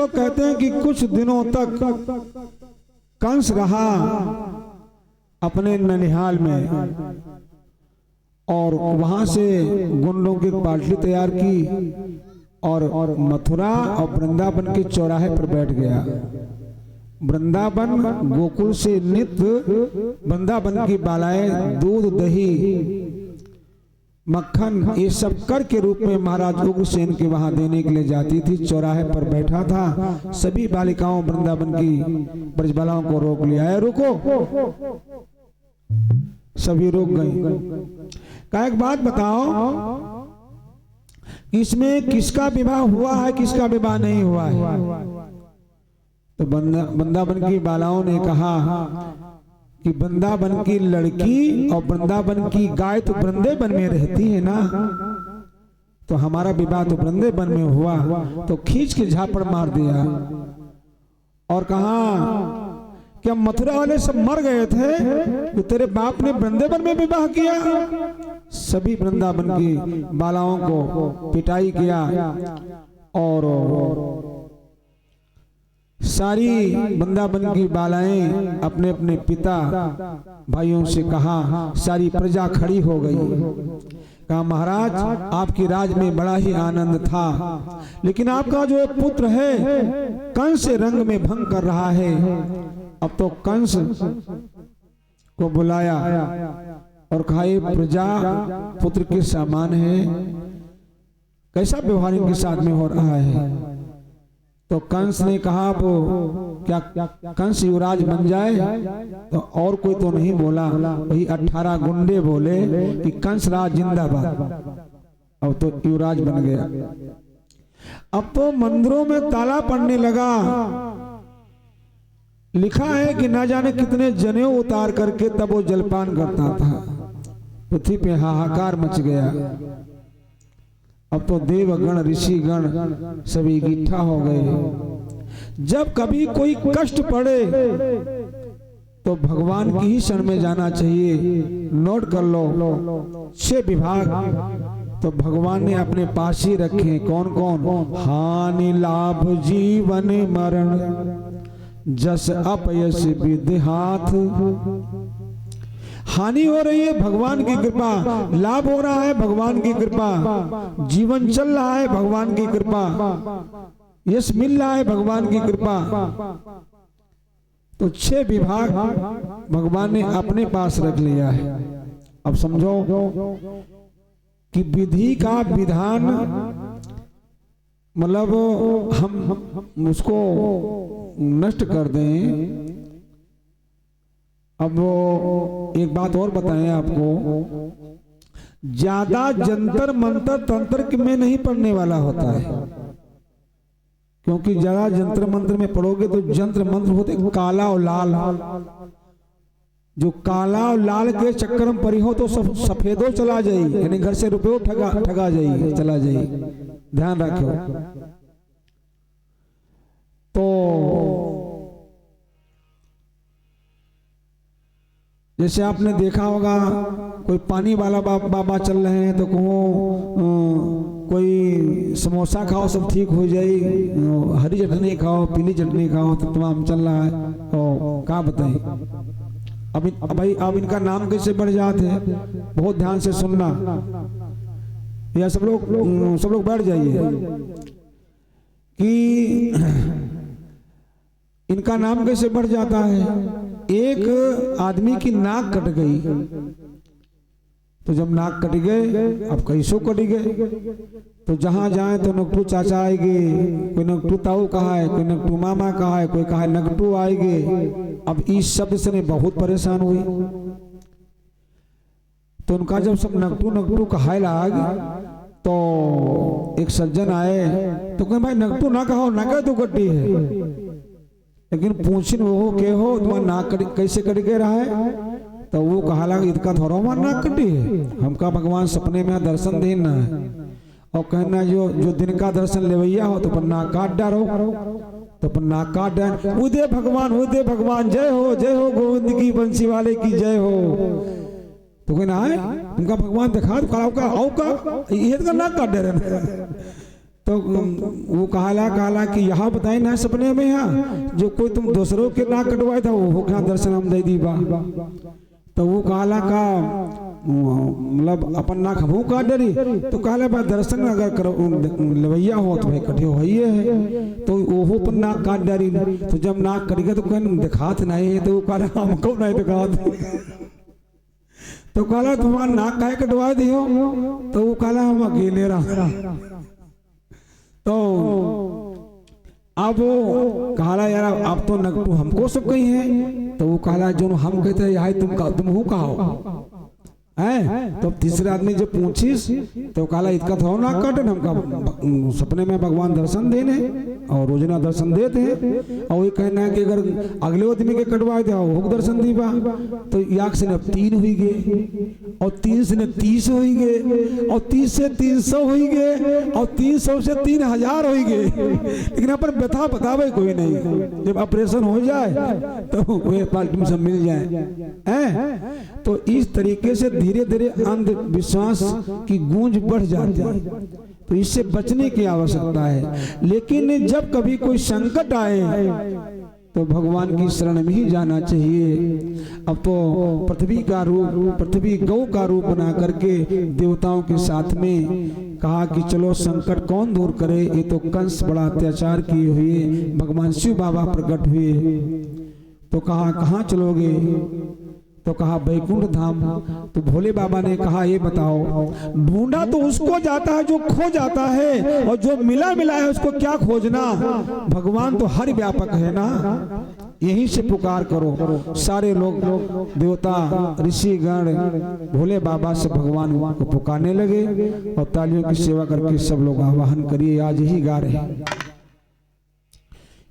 लोग कहते हैं कि कुछ दिनों तक कंस रहा अपने ननिहाल में और वहां से गुंडों की पार्टी तैयार की और मथुरा और वृंदावन के चौराहे पर बैठ गया। वृंदावन गोकुल से नित्य वृंदावन की बालाएं दूध दही मक्खन ये सब कर के रूप में महाराज उग्रसेन के वहां देने के लिए जाती थी। चौराहे पर बैठा था, सभी बालिकाओं वृंदावन की ब्रजबालाओं को रोक लिया है। रुको, सभी रुक गई। का एक बात बताओ, इसमें किसका विवाह हुआ है, किसका विवाह नहीं हुआ है? तो वृंदावन की बालाओं ने कहा कि वृंदावन की लड़की और वृंदावन की गाय तो वृंदावन में रहती है ना, तो हमारा विवाह तो वृंदावन में हुआ। तो खींच के झापड़ मार दिया और कहा क्या मथुरा वाले सब मर गए थे तो तेरे बाप ने वृंदावन में विवाह किया? सभी वृंदावन की बालाओं को पिटाई किया और सारी वृंदावन की बालाएं अपने अपने पिता भाइयों से कहा, सारी प्रजा खड़ी हो गई। कहा महाराज आपकी राज में बड़ा ही आनंद था, लेकिन आपका जो पुत्र है कंस रंग में भंग कर रहा है। अब तो कंस को बुलाया और कहा ये प्रजा पुत्र के समान है, कैसा व्यवहार इनके साथ में हो रहा है? तो कंस ने कहा वो क्या कंस युवराज बन जाए? तो और कोई तो नहीं बोला, वही 18 गुंडे बोले कि कंस राज जिंदाबाद। अब तो युवराज बन गया। अब तो मंदिरों में ताला पड़ने लगा। लिखा है कि ना जाने कितने जनेऊ उतार करके तब वो जलपान करता था। पृथ्वी पे हाहाकार मच गया। अब तो देवगण ऋषिगण सभी इकट्ठा हो गए। जब कभी कोई कष्ट पड़े तो भगवान की ही शरण में जाना चाहिए। नोट कर लो 6 विभाग तो भगवान ने अपने पास ही रखे। कौन कौन? हानि लाभ जीवन मरण, जस अपयश विधि हाथ। हानि हो रही है भगवान की कृपा, लाभ हो रहा है भगवान की कृपा, जीवन चल रहा है भगवान की कृपा, यश मिल रहा है भगवान की कृपा। तो 6 विभाग भगवान ने अपने पास रख लिया है। अब समझो कि विधि का विधान मतलब हम उसको नष्ट कर दें। अब एक बात और बताएं आपको, ज्यादा जंतर मंत्र तंत्र में नहीं पढ़ने वाला होता है, क्योंकि ज्यादा जंतर मंत्र में पढ़ोगे तो जंत्र मंत्र होते काला और लाल। जो काला और लाल के चक्कर में पड़ी हो तो सब सफेदो चला जाए, यानी घर से रुपये ठगा जाए, चला जाए। ध्यान रखो। तो जैसे आपने देखा होगा कोई पानी वाला बाबा चल रहे हैं तो कहो कोई समोसा खाओ सब ठीक हो जाए, हरी चटनी खाओ पीली चटनी खाओ तो तमाम चल रहा है। और क्या बताइए अब भाई अब इनका नाम कैसे बढ़ जाते हैं, बहुत ध्यान से सुनना या सब लोग बैठ जाइए कि इनका नाम कैसे बढ़ जाता है। एक आदमी की नाक कट गई तो जब नाक कट गए अब कैसो कट गए तो जहां जाए तो नकटू चाचा आएंगे, कोई नकटू ताऊ कहा है, कोई नकटू मामा कहा है, कोई कहा है नकटू आएंगे। अब इस शब्द से बहुत परेशान हुई तो उनका जब सब नकटू नकटू कहा लाग तो एक सज्जन आए तो कहे भाई नकटू ना कहो, ना कह तू कट्टी है, लेकिन पूछिन वो के हो तुम्हारा नाक कैसे कट गया रहा है? तो वो कहा लगा इसका थोड़ा हमारा नाक कटी है, हमका भगवान सपने में दर्शन देना है और कहना जो दिन का दर्शन लेवैया हो तो पर नाक काट डारो, तो पर नाक काट डाल। उदय भगवान जय हो गोविंद की बंसी वाले की जय हो। तो कहना है उनका भगवान दिखा तो का ये नाक काट दे रहे। तो वो कहला कि यहाँ बताए ना सपने में यहाँ जो कोई तुम दूसरों के नाक कटवाए था वो क्या दर्शन हम दे दी बा। तो वो कहला का मतलब अपन नाक हमू का डरी। तो कहला बा दर्शन अगर करो लवैया हो तो भाई कटे हो है तो वो पर नाक काट डरी। तो जब नाक कटेगा तो कहन दिखात नहीं है। तो वो कहला हमको नहीं दिखात। तो कहला तुम्हारा नाक काहे कटवा दियो। तो वो कहला हम अकेले रहा। तो अब कहला यार आप तो नकटू हमको सब कही है। तो वो कहला जो हम कहते हैं यहाँ तुम हूँ कहा है। तो तीसरे आदमी जब पूछिस तो कहला इतका थोड़ा ना कटन हमका सपने में भगवान दर्शन देने और रोजाना दर्शन देते हैं। और ये कहना है कि अगर अगले आदमी के कटवा दे वो दर्शन दी बा। तो याक से न 3 हुई गए और 3 से न 30 हुई गए और 30 से 300 हुई गए और 300 से 3000 हुई गए। लेकिन अपन व्यथा बतावे कोई नहीं। जब ऑपरेशन हो जाए तो वे पार्टी में सब मिल जाए। तो इस तरीके से धीरे धीरे अंधविश्वास की गूंज बढ़ जाती है। तो इससे बचने की आवश्यकता है। लेकिन जब कभी कोई संकट आए तो भगवान की शरण में ही जाना चाहिए। अब तो पृथ्वी गौ का रूप बना करके देवताओं के साथ में कहा कि चलो संकट कौन दूर करे। ये तो कंस बड़ा अत्याचार किए हुए भगवान शिव बाबा प्रकट हुए। तो कहा कहाँ चलोगे। तो कहा वैकुंठ धाम। तो भोले बाबा ने कहा ये बताओ ढूंढा तो उसको जाता है जो खो जाता है और जो मिला है उसको क्या खोजना। भगवान तो हर व्यापक है ना। यहीं से पुकार करो। सारे लोग देवता ऋषि गण भोले बाबा से भगवान को पुकारने लगे और तालियों की सेवा करके सब लोग आवाहन करिए। आज ही गा रहे हैं।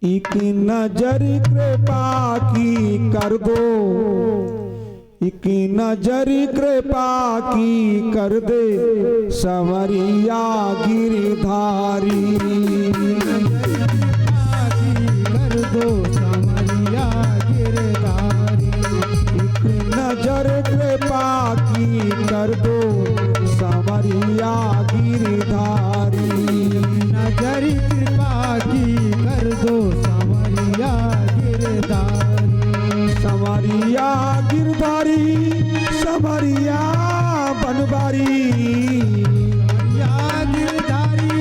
एक नजर कृपा की कर दो। एक नजर कृपा की कर दे सवरिया गिरधारी। कर दो सवरिया गिरधारी। एक नजर कृपा की कर दो सवरिया गिरधारी। नजर कृपा की कर दो सवरिया गिरधारी। सवरिया गिरधारी सवरिया बनवारी। गिरधारी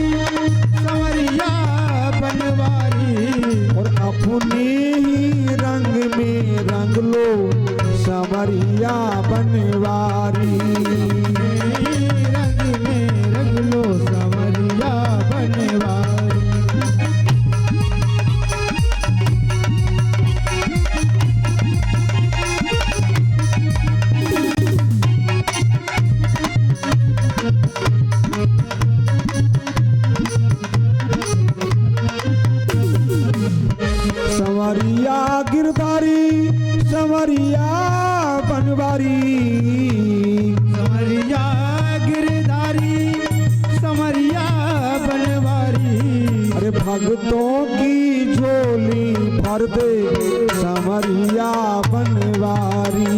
सवरिया बनवारी। और अपने ही रंग में रंग लो सवरिया बनवारी। रंग में रंग लो सवरिया बनवारी। सवरिया गिरधारी सवरिया बनवारी। सवरिया गिरधारी सवरिया बनवारी। अरे भक्तों की झोली भर दे सवरिया बनवारी।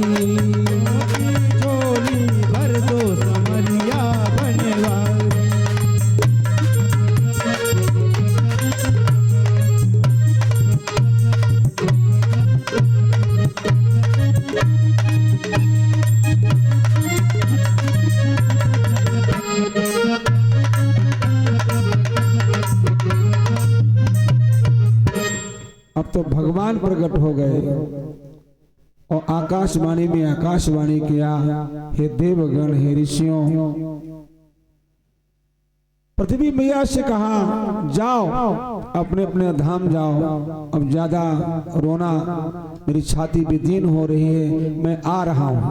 झोली भर दो सवरिया बनवारी। अब तो भगवान प्रकट हो गए और आकाशवाणी में आकाशवाणी किया। हे देवगण हे ऋषियों। पृथ्वी मैया से कहा जाओ अपने अपने धाम जाओ। अब ज्यादा रोना मेरी छाती पे दीन हो रही है। मैं आ रहा हूं।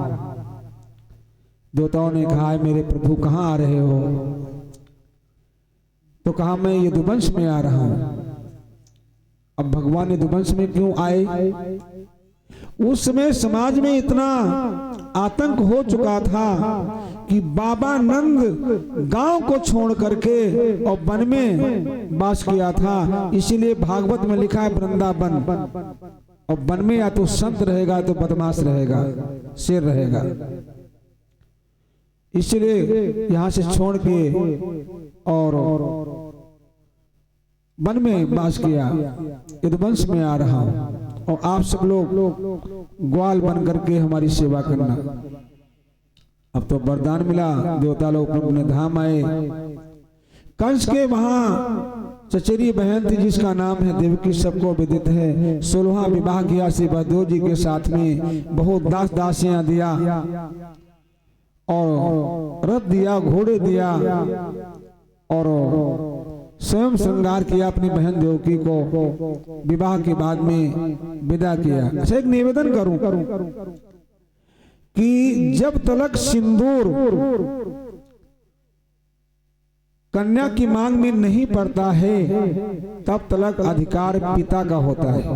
देवताओं ने कहा मेरे प्रभु कहाँ आ रहे हो। तो कहा मैं यदुवंश में आ रहा हूं। अब भगवान यदुवंश में क्यों आए। उस समय समाज में इतना आतंक हो चुका था कि बाबा नंद गांव को छोड़ करके और वन में वास किया था। इसीलिए भागवत में लिखा है वृंदावन। और वन में या तो संत रहेगा तो बदमाश रहेगा शेर रहेगा। इसलिए यहां से छोड़ के और वन में वास किया, यदुवंश में आ रहा हूं और आप सब लोग ग्वाल बन करके हमारी सेवा करना। अब तो वरदान मिला, देवता लोग अपने धाम आए। कंस के वहां चचेरी बहन थी जिसका नाम है देवकी, सबको विदित है। 16वां विवाह किया श्री बलदेव जी के साथ में। बहुत दास दासियां दिया और रथ दिया, घोड़े दिया और स्वयं श्रृंगार किया अपनी बहन देवकी को। विवाह के बाद में विदा किया। अच्छा, एक निवेदन करूं कि जब तलक सिंदूर कन्या की मांग में नहीं पड़ता है तब तलक अधिकार पिता का होता है,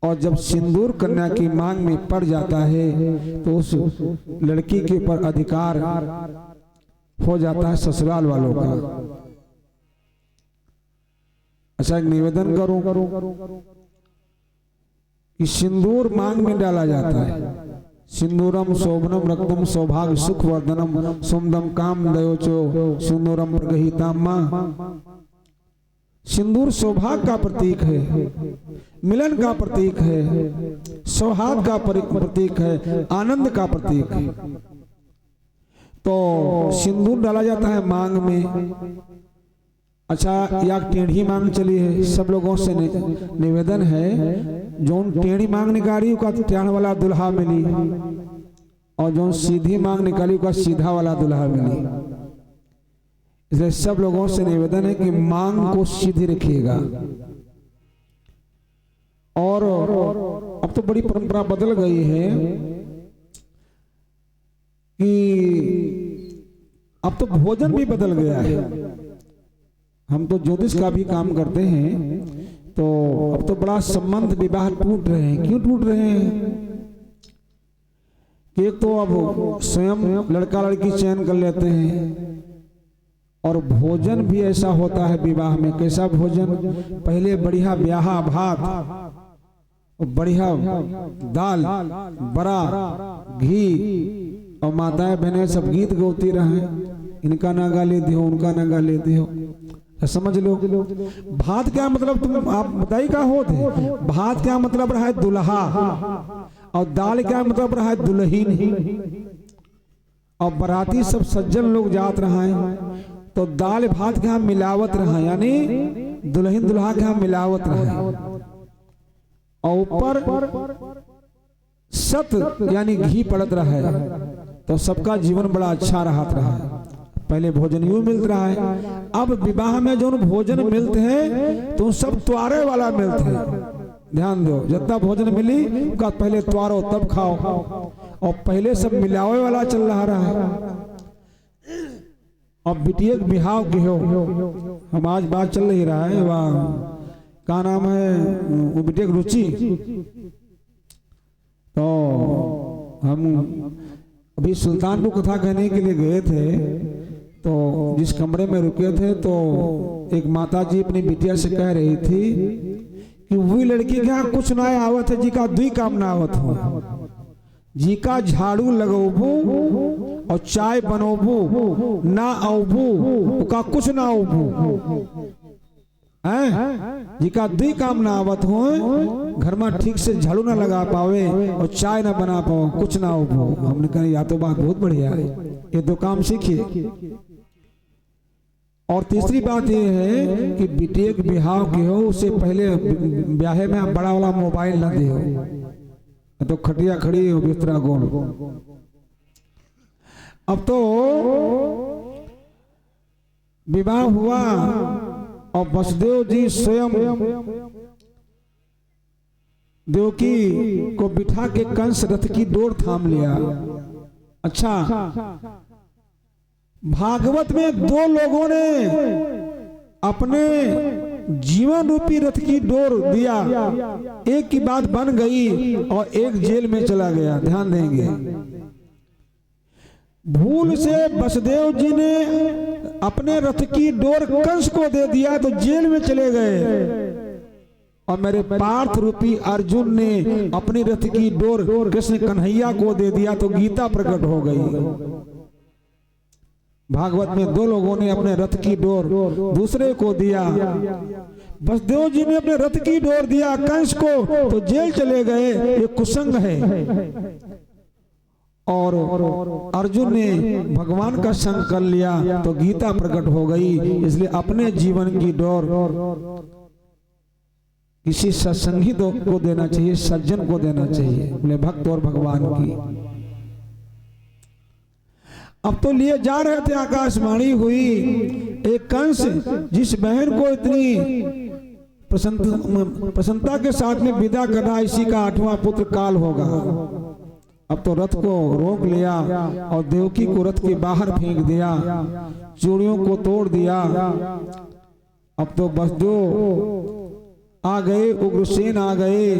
और जब सिंदूर कन्या की मांग में पड़ जाता है तो उस लड़की के ऊपर अधिकार हो जाता है ससुराल वालों का। अच्छा, एक निवेदन करूं कि सिंदूर मांग में डाला जाता है। सिंदूरम शोभनम रक्तम सौभाग्य सुख वर्धनम सुमदम काम दयोचो सिंदूरम प्रगहिताम्मा। सिंदूर सौभाग्य का प्रतीक है, मिलन का प्रतीक है, सौहार्द का प्रतीक है, आनंद का प्रतीक है। तो सिंदूर डाला जाता है मांग में। अच्छा, या टेढ़ी मांग चली है, सब लोगों से निवेदन है जो टेढ़ी मांग निकाली उसका टेढ़ वाला दुल्हा मिली, और जो सीधी मांग निकाली उसका सीधा वाला दुल्हा मिली। इसलिए सब लोगों से निवेदन है कि मांग को सीधी रखिएगा। और अब तो बड़ी परंपरा बदल गई है कि अब तो भोजन भी बदल गया है। हम तो ज्योतिष का भी काम करते हैं, तो अब तो बड़ा संबंध विवाह टूट रहे हैं। क्यों टूट रहे हैं? कि एक तो अब स्वयं लड़का लड़की चयन कर लेते हैं, और भोजन भी ऐसा होता है विवाह में। कैसा भोजन? पहले बढ़िया ब्याहा भात, बढ़िया दाल, बड़ा घी, और माताएं बहनें सब गीत गाती रहे, इनका ना गाली दियो, उनका ना गाली दियो। समझ लो, भात क्या मतलब, तुम आप बताइए क्या होते? भात क्या मतलब रहा है? दुल्हा। और दाल क्या मतलब रहा है? दुल्हीन। और बराती सब सज्जन लोग जात रहा है, तो दाल भात के यहाँ मिलावत रहा, यानी दुल्हन दुल्हा के यहाँ मिलावत रहा। और ऊपर सत यानी घी पड़त रहा है, तो सबका जीवन बड़ा अच्छा रहा। पहले भोजन यूं मिल रहा है। अब विवाह में जो भोजन मिलते हैं तो सब त्वारे वाला मिलते हैं। ध्यान दो, जितना भोजन मिली उसका पहले त्वारो तब खाओ, और पहले सब मिलावे वाला चल रहा है। और बिटिया बिहाव के हो, हम आज बात चल रही रहा है, वाह क्या नाम है वो बिटिया रुचि। तो हम अभी सुल्तानपुर कथा कहने के लिए गए थे, तो जिस कमरे में रुके थे तो एक माता जी अपनी बिटिया से कह रही थी कि वही लड़की के यहाँ कुछ ना आवत है, जी का दुई काम ना आवत हो। जी का झाड़ू लगोबू और चाय बनोबू ना आबू, का कुछ ना आबू है। जी का दुई काम ना आवत हो, घर में ठीक से झाड़ू ना लगा पावे और चाय ना बना पाओ, कुछ ना आबू। हमने कहा या तो बात बहुत बढ़िया है, ये दो काम सीखिए। और तीसरी बात यह है कि बिटिया के बिहाव के हो, उससे पहले ब्याहे में बड़ा वाला मोबाइल ना दे हो, तो खटिया खड़ी हो बिस्तरा गोल। अब तो विवाह हुआ और वसुदेव जी स्वयं देवकी को बिठा के कंस रथ की डोर थाम लिया। अच्छा, भागवत में दो लोगों ने अपने जीवन रूपी रथ की डोर दिया, एक की बात बन गई और एक जेल में चला गया। ध्यान देंगे, भूल से वसुदेव जी ने अपने रथ की डोर कंस को दे दिया तो जेल में चले गए, और मेरे पार्थ रूपी अर्जुन ने अपनी रथ की डोर कृष्ण कन्हैया को दे दिया तो गीता प्रकट हो गई। भागवत में दो लोगों ने अपने रथ की डोर दूसरे को दिया। वसुदेव जी ने अपने रथ की डोर दिया कंस को तो जेल चले गए, ये कुसंग है। और अर्जुन ने भगवान का संग कर लिया तो गीता प्रकट हो गई। इसलिए अपने जीवन की डोर किसी सत्संगी को देना चाहिए, सज्जन को देना चाहिए, बोले भक्त और भगवान की। अब तो लिए जा रहे थे, आकाशवाणी हुई, एक कंस जिस बहन को इतनी प्रसन्नता के साथ में विदा करना, इसी का 8वां पुत्र काल होगा। अब तो रथ को रोक लिया और देवकी को रथ के बाहर फेंक दिया, चूड़ियों को तोड़ दिया। अब तो वसुदेव आ गए, उग्रसेन आ गए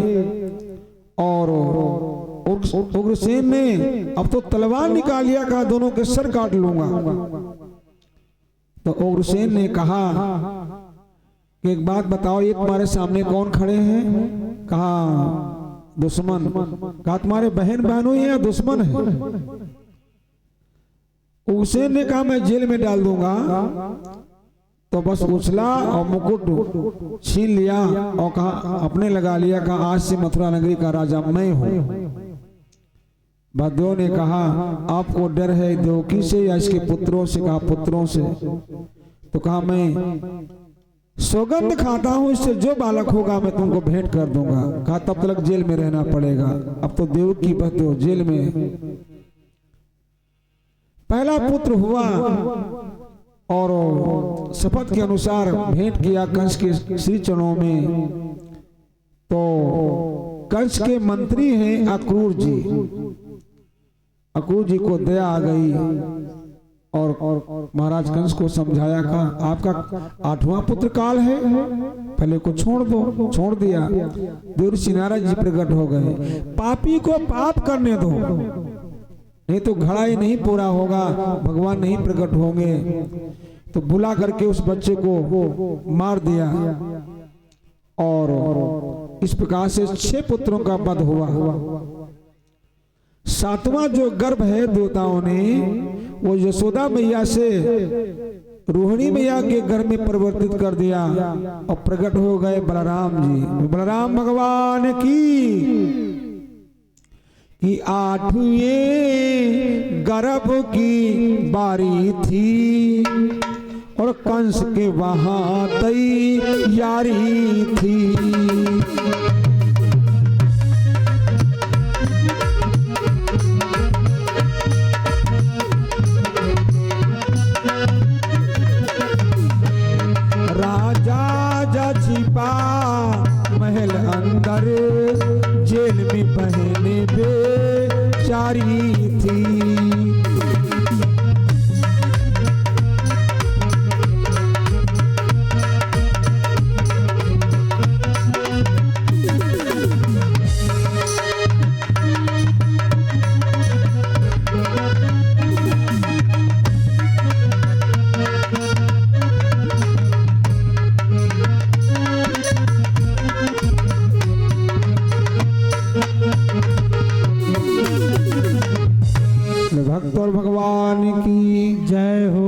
और उग्रसेन ने अब तो तलवार निकाल लिया, कहा दोनों के सर काट लूंगा। तो उग्रसेन ने कहा कि एक बात बताओ, ये तुम्हारे सामने कौन खड़े हैं? कहा दुश्मन। कहा तुम्हारे बहन बहनों या दुश्मन है? उग्रसेन ने कहा मैं जेल में डाल दूंगा। तो बस उछला और मुकुट छीन लिया और कहा अपने लगा लिया, कहा आज से मथुरा नगरी का राजा मैं हूं। वसुदेव ने कहा आपको डर है देवकी से या इसके पुत्रों से? कहा पुत्रों से। तो कहा मैं सौगंध खाता हूं, इससे जो बालक होगा मैं तुमको भेंट कर दूंगा। कहा तब तक जेल में रहना पड़ेगा। अब तो देवकी वसुदेव जेल में। पहला पुत्र हुआ और शपथ के अनुसार भेंट किया कंस के श्री चरणों में। तो कंस के मंत्री हैं अक्रूर जी। अक्रूर जी को दया आ गई और महाराज कंस को समझाया, कहा आपका 8वां पुत्र काल है, पहले को छोड़ दो। छोड़ दिया। देवर्षि नारद जी प्रकट हो गए, पापी को पाप करने दो, नहीं तो घड़ा ही नहीं पूरा होगा, भगवान नहीं प्रकट होंगे। तो बुला करके उस बच्चे को मार दिया और इस प्रकार से 6 पुत्रों का वध हुआ। 7वां जो गर्भ है देवताओं ने वो यशोदा मैया से रोहिणी मैया के घर में परिवर्तित कर दिया और प्रकट हो गए बलराम जी। बलराम भगवान की 8वें गर्भ की बारी थी और कंस के वहां तैयारी थी। छिपा महल अंदर, जेल में बहने बेचारी थी। भक्त और भगवान की जय हो।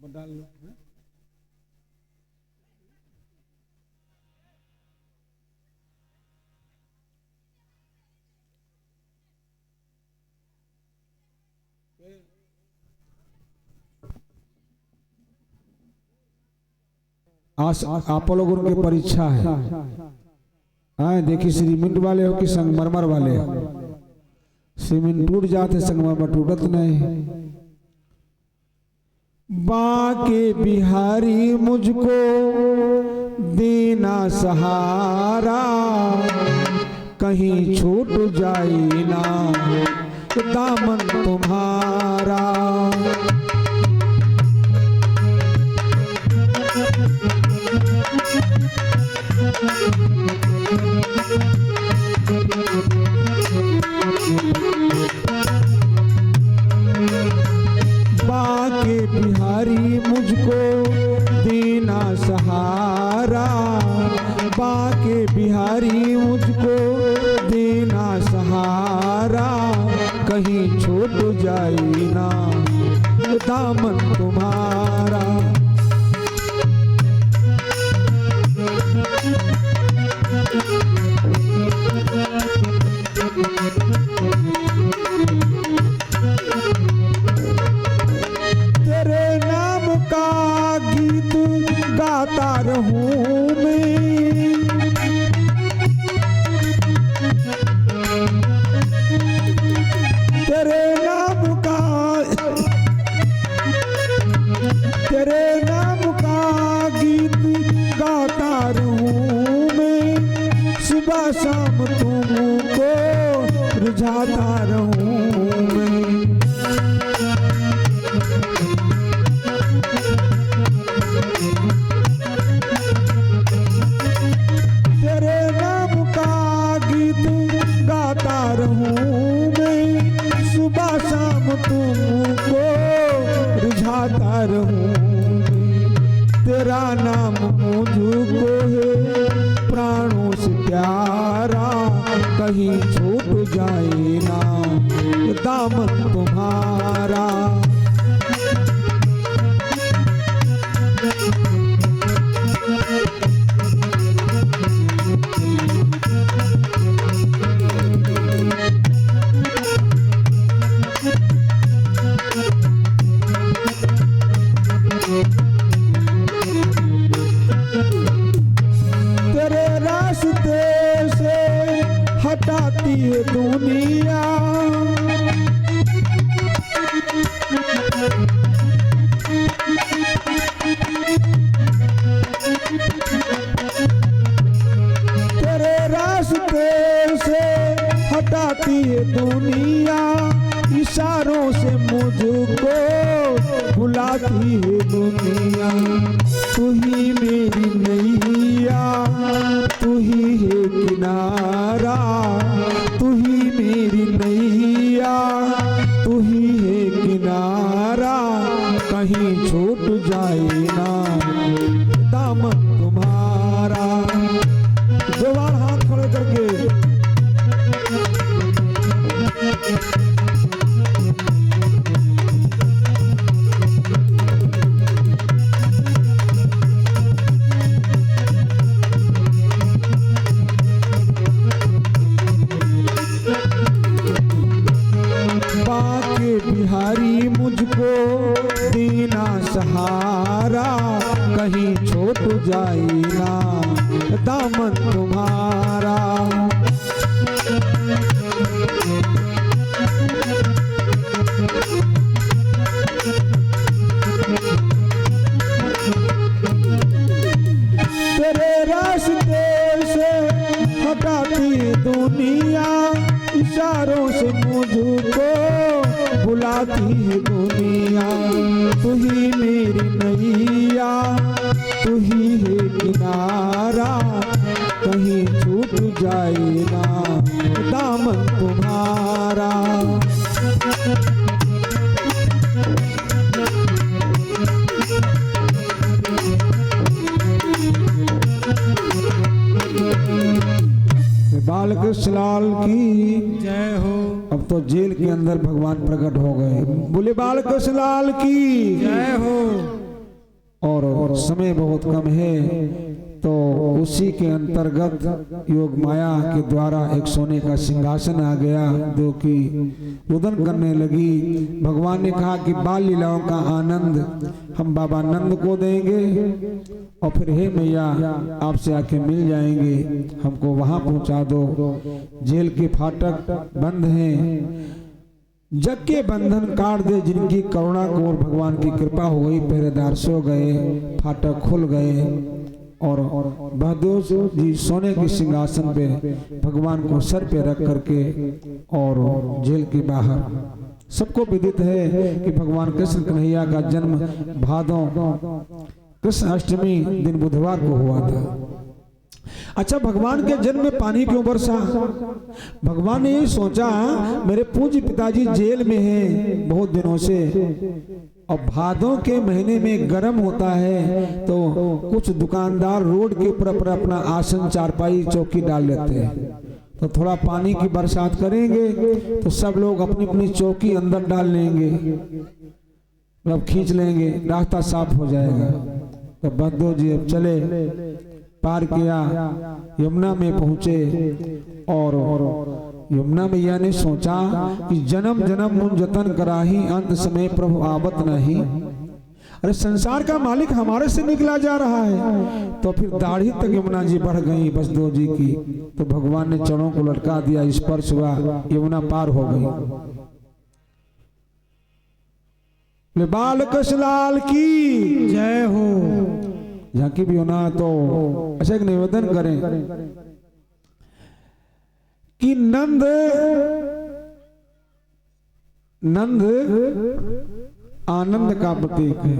डाल लो। आज आप लोगों की परीक्षा है। देखिए सीमेंट वाले हो कि संगमरमर वाले हो। सीमेंट टूट जाते, संगमरमर टूटत नहीं। बाके बिहारी मुझको देना सहारा, कहीं छूट जाए ना दामन तुम्हारा। बाके बिहारी मुझको देना सहारा, बाके बिहारी मुझको देना सहारा, कहीं छूट जाए ना दामन तुम्हारा। तेरे नाम का गीत गाता रहूं मैं, तेरे नाम का गीत गाता रहूं मैं, सुबह शाम तुमको रिझाता रहूं मैं। तेरे नाम का गीत गाता रहूं मैं, सुबह शाम तुमको रिझाता रहूं मैं। तेरा नाम मुझको है प्राणों से प्यारा, कहीं छूट जाए ना दामन तुम्हारा। तेरे रास्ते से हटाती है दुनिया, तेरे रास्ते से हटाती है दुनिया, इशारों से मुझको बुलाती है दुनिया। तू ही मेरी नैया, तू ही है किनारा, तू ही मेरी नैया, तू ही है किनारा, कहीं छूट जाए ना दामन तुम्हारा। दो बार हाथ खड़े करके बाके बिहारी मुझको देना सहारा, कहीं छूट जाए ना दामन तुम्हारा। तेरे रास्ते से हटाती दुनिया, इशारों से मुझको बुलाती है दुनिया। तू ही मेरी नैया, तू ही है किनारा, कहीं छूट जाए ना दामन तुम्हारा। बालकृष्ण लाल की जय हो। अब तो जेल के अंदर भगवान प्रकट हो गए। बोले बालकृष्ण लाल की जय हो। और समय बहुत कम है, तो उसी के अंतर्गत योग माया के द्वारा एक सोने का सिंहासन आ गया, जो कि रुदन करने लगी। भगवान ने कहा कि बाल लीलाओं का आनंद हम बाबा नंद को देंगे, और फिर हे मैया आपसे आके मिल जाएंगे, हमको वहां पहुंचा दो। जेल के फाटक बंद हैं, जग के बंधन काट दे जिनकी करुणा को, और भगवान की कृपा हो गई, पहरेदार सो गए, फाटक खुल गए, और बहदोर जी सोने के सिंहासन पे भगवान को सर पे रख करके और जेल के बाहर। सबको विदित है कि भगवान कृष्ण कन्हैया का जन्म भादों कृष्ण अष्टमी दिन बुधवार को हुआ था। अच्छा, भगवान के जन्म में पानी क्यों बरसा? भगवान ने यही सोचा मेरे पूज्य पिताजी जेल में हैं बहुत दिनों से, और भादों के महीने में गर्म होता है तो कुछ दुकानदार रोड के ऊपर अपना आसन चारपाई चौकी डाल लेते हैं, तो थोड़ा पानी की बरसात करेंगे तो सब लोग अपनी अपनी चौकी अंदर डाल लेंगे, मतलब खींच लेंगे, रास्ता साफ हो जाएगा। तो बहदोर जी अब चले, पार किया, यमुना में पहुंचे और यमुना मैया ने सोचा कि जन्म जन्म मुन जतन कराही, अंत समय प्रभु आवत नहीं। अरे संसार का मालिक हमारे से निकला जा रहा है। तो फिर दाढ़ी तक यमुना जी बढ़ गई बसदो जी की, तो भगवान ने चरणों को लटका दिया, स्पर्श हुआ, यमुना पार हो गई। बाल कृष्ण लाल की जय हो। झांकी भी होना तो अच्छा एक निवेदन करें कि नंद आनंद का प्रतीक है।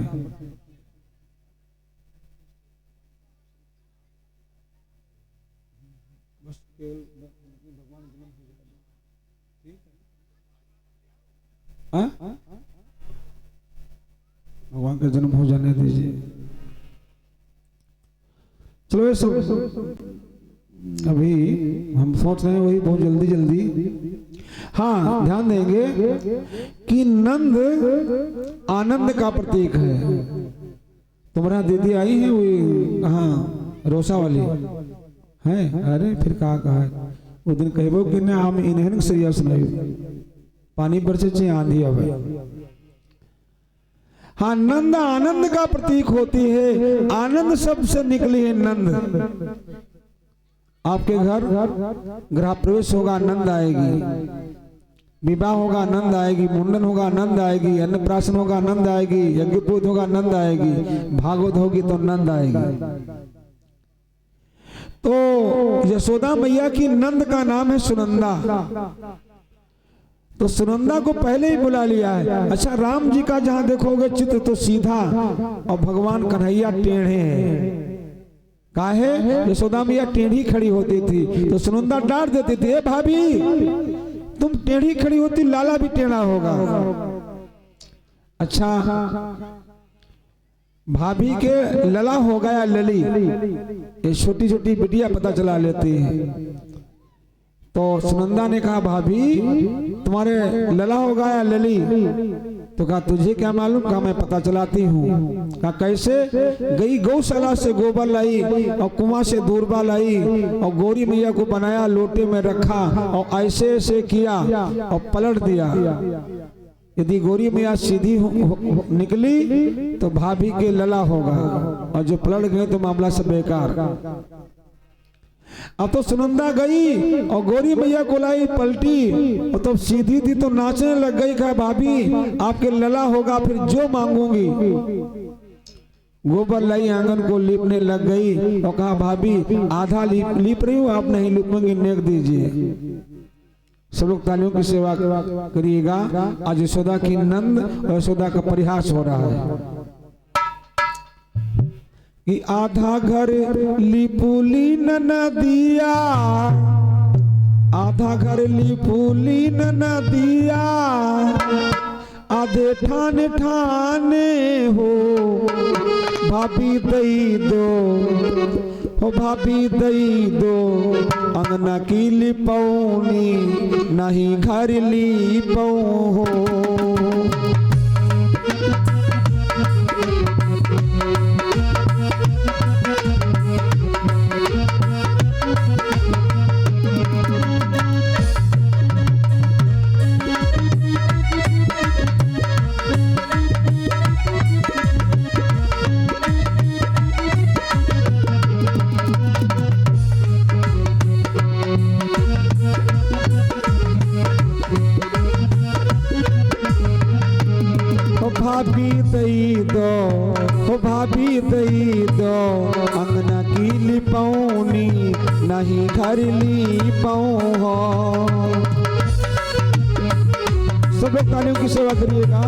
भगवान का जन्म हो जाने दीजिए। चलो ये सब अभी हम सोच रहे हैं वही बहुत जल्दी जल्दी। हाँ, ध्यान देंगे कि नंद आनंद का प्रतीक है। तुम्हारा दीदी आई है वही, हाँ रोसा वाली है। अरे फिर कहा वो दिन कहबो कि ना हम इन्हें सरिया सुनाई पानी बरसे चे आंधी आवे। हाँ, नंद आनंद का प्रतीक होती है। आनंद शब्द से निकली है नंद। आपके घर गृह प्रवेश होगा, नंद आएगी। विवाह होगा, आनंद आएगी। मुंडन होगा, आनंद आएगी। अन्नप्राशन होगा, आनंद आएगी। यज्ञ पूज होगा, आनंद आएगी। भागवत होगी तो आनंद आएगी। तो यशोदा मैया की नंद का नाम है सुनंदा, तो सुनंदा को पहले ही बुला लिया है। अच्छा, राम जी का जहां देखोगे चित्र तो सीधा, और भगवान कन्हैया टेढ़े हैं। काहे? यशोदा मैया टेढ़ी खड़ी होती थी तो सुनंदा डांट देती थी, ए भाभी तुम टेढ़ी खड़ी होती, लाला भी टेढ़ा होगा। अच्छा, भाभी के लला हो गया लली, ये छोटी छोटी बिटिया पता चला लेती है। तो सुनंदा ने कहा भाभी तुम्हारे लला हो गया लली, तो कहा तुझे क्या मालूम? कहा मैं पता चलाती हूँ। कहा कैसे? गई गौशाला से गोबर लाई और कुआं से दूरबा लाई और गौरी मैया को बनाया, लोटे में रखा और ऐसे ऐसे किया और पलट दिया। यदि गौरी मैया सीधी निकली तो भाभी के लला होगा, और जो पलट गए तो मामला सब बेकार। अब तो सुनंदा गई और गौरी मैया को लाई, पलटी और तब सीधी थी तो नाचने लग गई। कहा भाभी आपके लला होगा, फिर जो मांगूंगी। गोबर लाई, आंगन को लीपने लग गई और कहा भाभी आधा लीप रही हूँ, आप नहीं लीपूंगी, नेक दीजिए। सब लोग तालियों की सेवा करिएगा। आज यशोदा की नंद और यशोदा का परिहास हो रहा है कि आधा घर लिपुली न दिया, आधा घर लिपुली न दिया, आधे ठाने ठाने हो भाभी दई दो, हो भाभी दई दो। अंगना की लिपौनी नहीं घर लिपौ हो। भाभी दई दो, हो भाभी दई दो। अंगना की ली पौनी नहीं घर ली पाऊँ हो। सब लोग तालियों की सेवा करिएगा।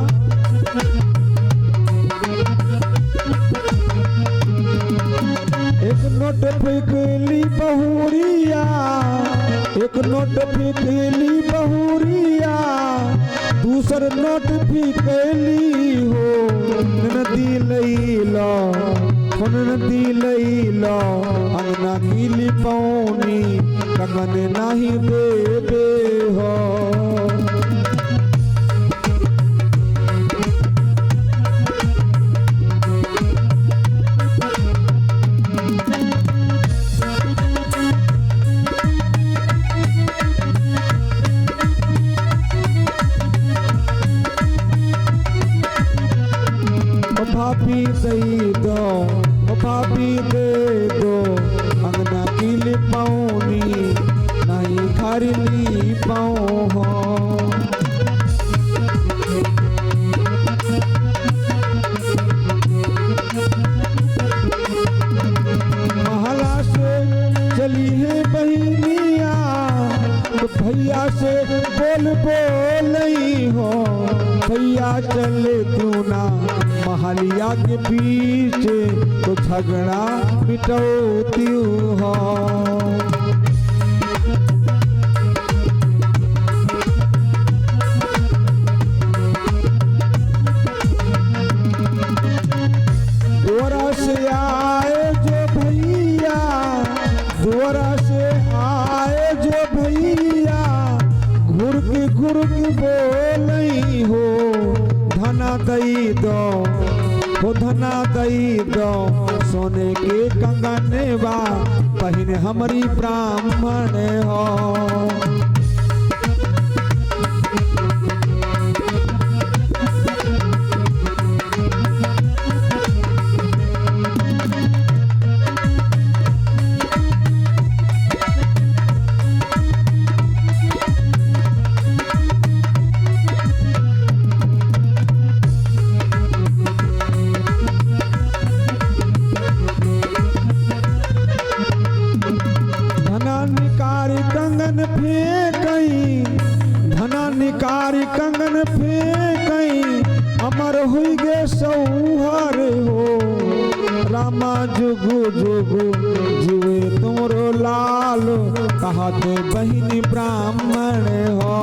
एक नोट फेंकली बहुरिया, एक नोट फेंकली बहुरिया, दूसर नोट फेंकली हो। नदी लई लो, नदी लई लो, अंगना की लिपौनी कंगन नहीं देबे हो। भाभी दे दो, भाभी दे दो, अंगना की लिपौनी नहीं घर ली पाऊँ हो। महला से चली है बहनिया, तो भैया से बोल बोलई हो। भैया चले तू ना महलिया के पीछे, तो झगड़ा मिटौती हो। द्वारा से आए जो भैया, द्वारा से आए जो भैया, घुर के बोलई हो। धना दई दो, हो धना दई दो, सोने के कंगनवा पहिन हमारी ब्राह्मण हो। निकारी कंगन फेंकई, अमर हुई गे सौहर हो। रामा जुगु जुगु जीवे तुमरो लाल, कहते बहिनी ब्राह्मण हो।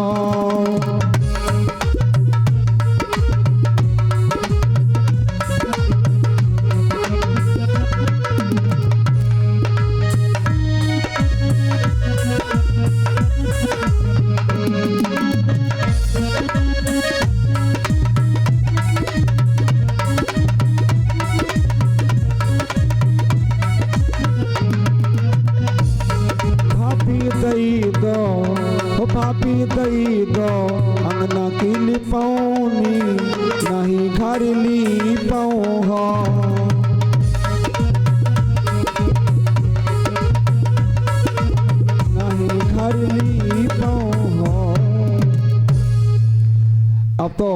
भाभी दई दो, अंगना की लिपौनी नहीं घर ली पाऊँ हो। नहीं घर ली पाऊँ हो। अब तो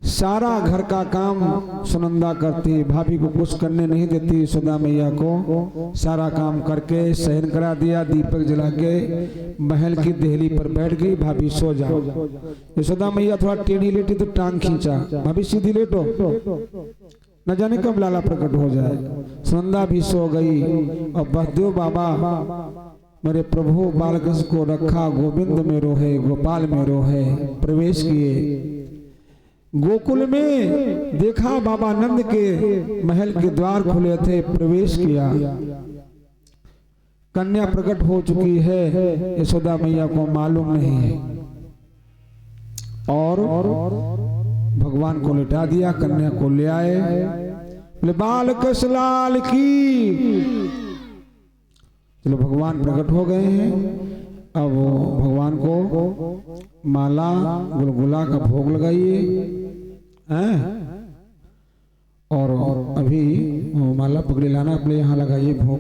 सारा घर का काम सुनंदा करती, भाभी को कुछ करने नहीं देती। यशोदा मैया को सारा काम करके शयन करा दिया, दीपक जला के महल की देहली पर बैठ गई। भाभी सो जाओ। यशोदा मैया थोड़ा टेढ़ी लेटी तो टांग खींचा, भाभी सीधी लेटो, न जाने कब लाला प्रकट हो जाए। सुनंदा भी सो गई। और बहदेव बाबा मेरे प्रभु बालकृष्ण को रखा, गोविंद में रोहे, गोपाल में रोहे, प्रवेश किए। गोकुल में देखा बाबा नंद के महल के द्वार खुले थे, प्रवेश किया। कन्या प्रकट हो चुकी है, यशोदा मैया को मालूम नहीं है। और भगवान को लिटा दिया, कन्या को ले आए। बोले बालकृष्ण लाल की। चलो भगवान प्रकट हो गए हैं। अब भगवान को माला गुलगुला का भोग लगाइए हैं। और अभी माला पकड़े लाना, अपने यहाँ लगाइए भोग।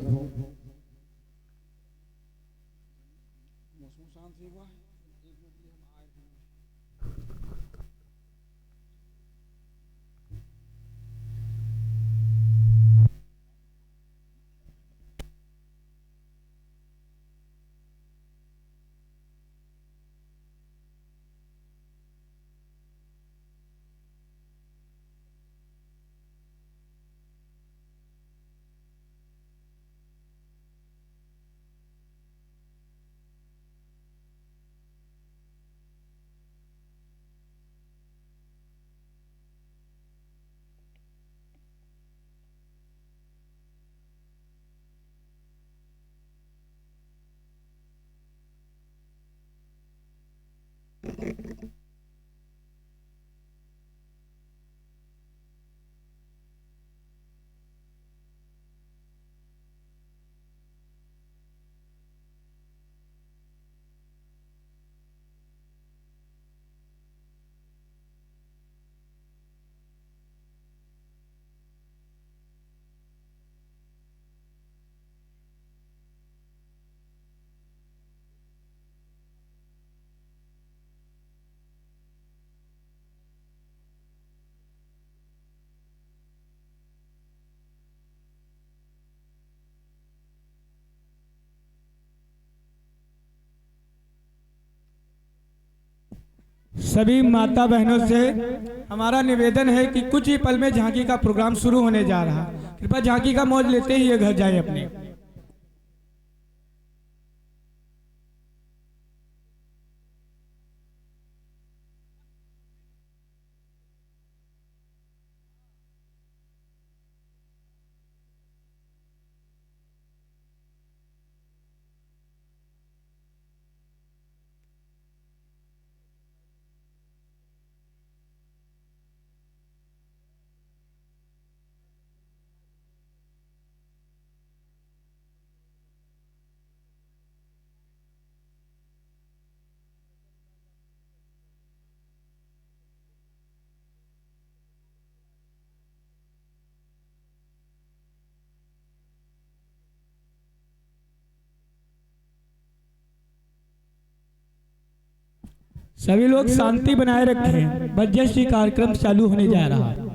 सभी माता बहनों से हमारा निवेदन है कि कुछ ही पल में झांकी का प्रोग्राम शुरू होने जा रहा है। कृपया झांकी का मौज लेते ही ये घर जाए अपने। सभी लोग शांति बनाए रखें, बस जैसे कार्यक्रम चालू होने जा रहा है।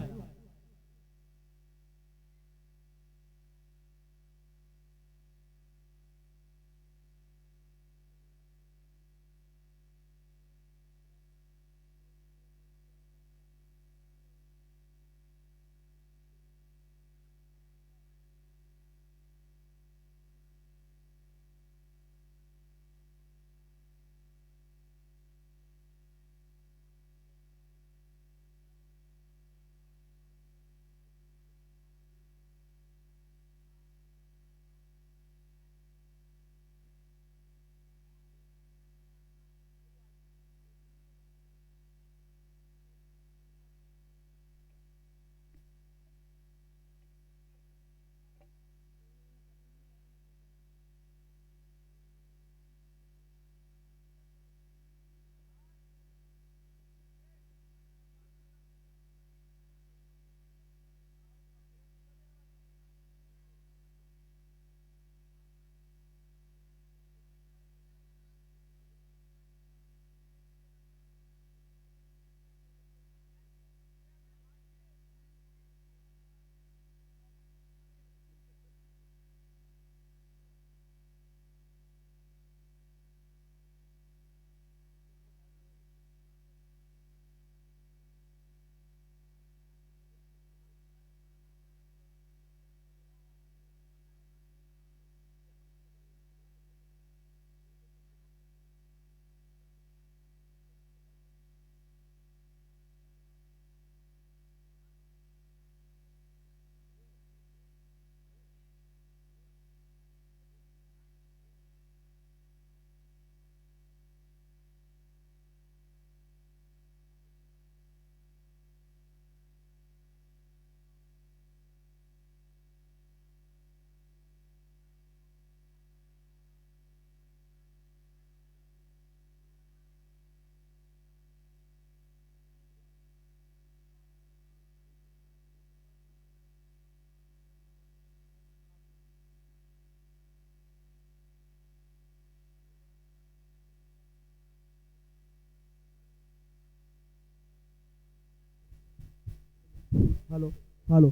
हेलो हेलो,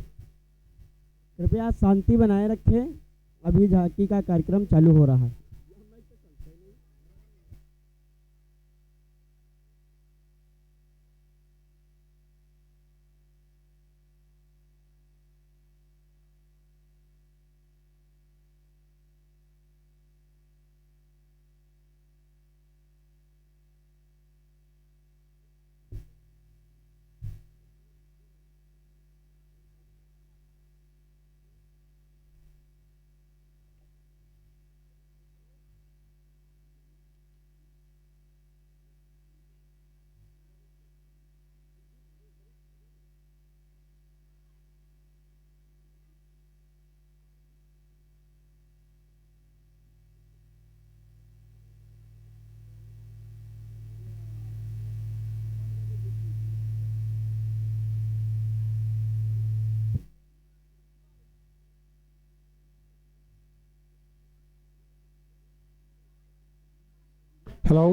कृपया शांति बनाए रखें। अभी झांकी का कार्यक्रम चालू हो रहा है। हेलो।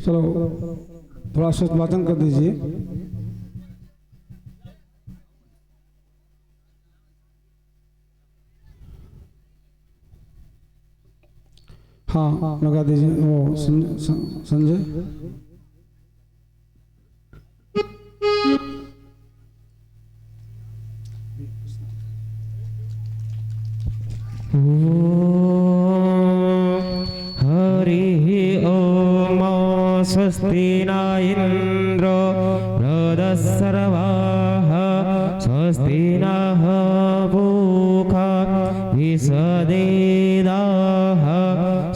चलो थोड़ा वाचन कर दीजिए। हाँ लगा दीजिए वो संजय। स्वस्ति न इंद्रो बृहस्पतिर्वाः स्वस्ति नः पूषा विश्ववेदाः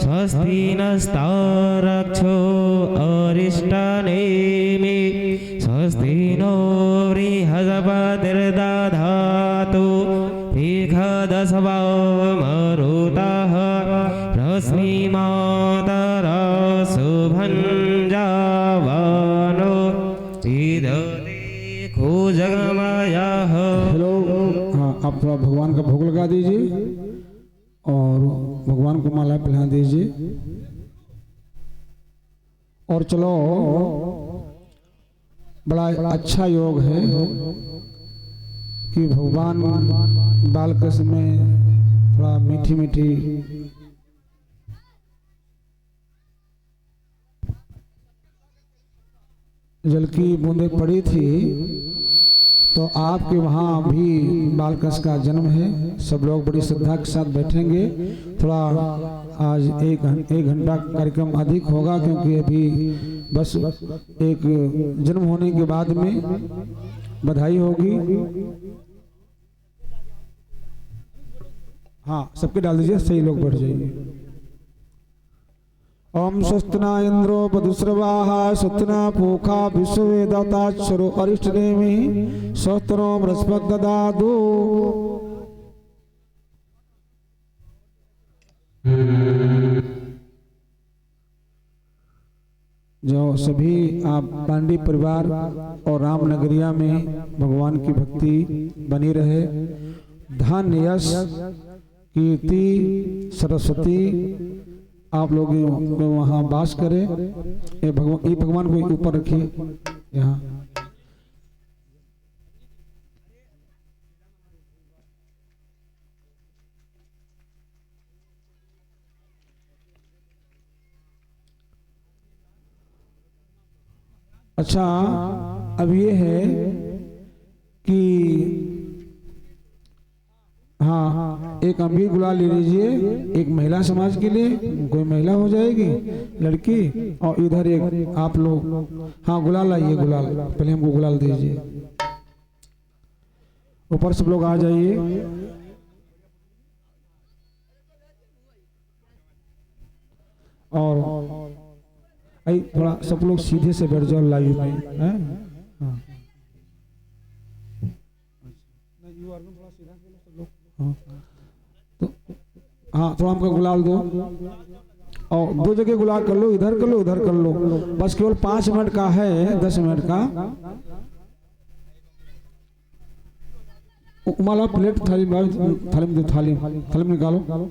स्वस्ति नस्तार्क्ष्यो अरिष्टनेमि स्वस्ति नो बृहस्पतिर्दधातु दीर्घदशवा मरुतः रश्मिमातरा शुभञ्जावानो सीधो जगमयः। हेलो। हाँ आप थोड़ा भगवान का भोग लगा दीजिए और भगवान को माला पहना दीजिए। और चलो बड़ा अच्छा योग है कि भगवान बालकृष्ण में थोड़ा मीठी मीठी जल की बूंदें पड़ी थी, तो आपके वहाँ भी बालकृष्ण का जन्म है। सब लोग बड़ी श्रद्धा के साथ बैठेंगे। थोड़ा आज एक घंटा कार्यक्रम अधिक होगा क्योंकि अभी बस एक जन्म होने के बाद में बधाई होगी। हाँ सबके डाल दीजिए, सही लोग बैठ जाइए। ओम स्वस्तना इंद्रो बधुश्रवाः स्वस्तना पूषा विश्ववेदाताक्षरो अरिष्टनेमि स्वस्तिनो बृहस्पतिर्दधातु। जो सभी आप पांडे परिवार और राम नगरिया में भगवान की भक्ति बनी रहे। धन यश कीर्ति सरस्वती आप लोग वहाँ वास करें। ये भगवान को ऊपर रखिए यहाँ। अच्छा अब ये है कि हाँ एक अमीर गुलाल ले लीजिए, एक महिला समाज के लिए, कोई महिला हो जाएगी लड़की, और इधर एक आप लोग। हाँ गुलाल लाइए, गुलाल पहले हमको गुलाल दीजिए। ऊपर सब लोग आ जाइए। और थोड़ा सब लोग सीधे से बैठ जाओ लाइव में। हाँ तो हाँ थोड़ा हमको गुलाल दो, और दो जगह गुलाल कर लो, इधर कर लो उधर कर लो। बस केवल 5 मिनट का है, 10 मिनट का। माला प्लेट थाली में थाली में निकालो।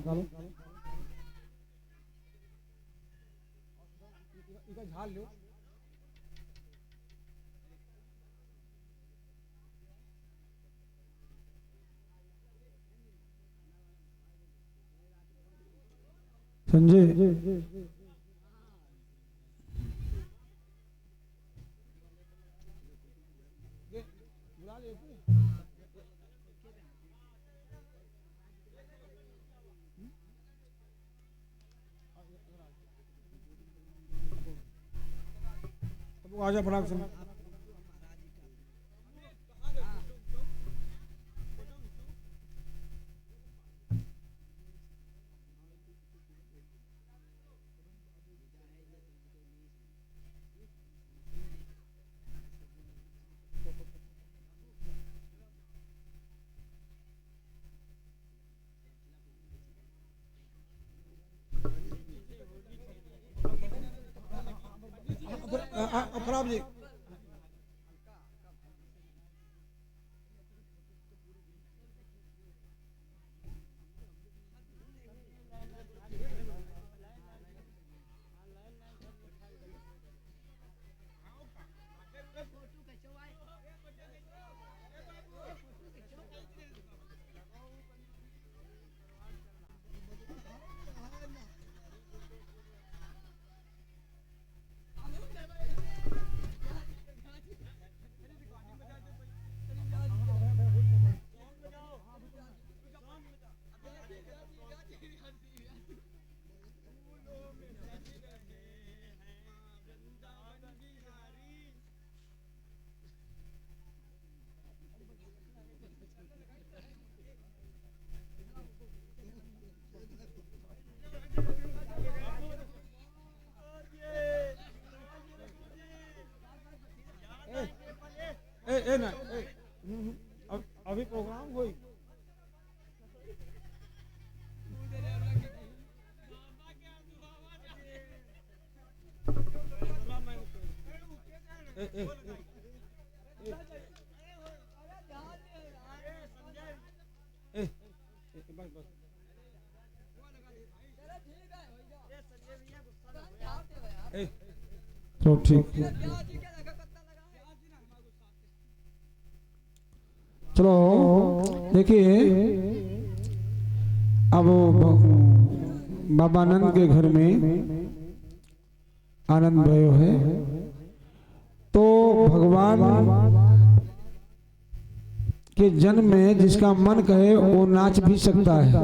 संजय आजा फटाक से। खराब जी ए ना अभी प्रोग्राम होई तो ठीक चलो देखिए अब बाबा आनंद के घर में आनंद भयो है तो भगवान के जन्म में जिसका मन कहे वो नाच भी सकता है।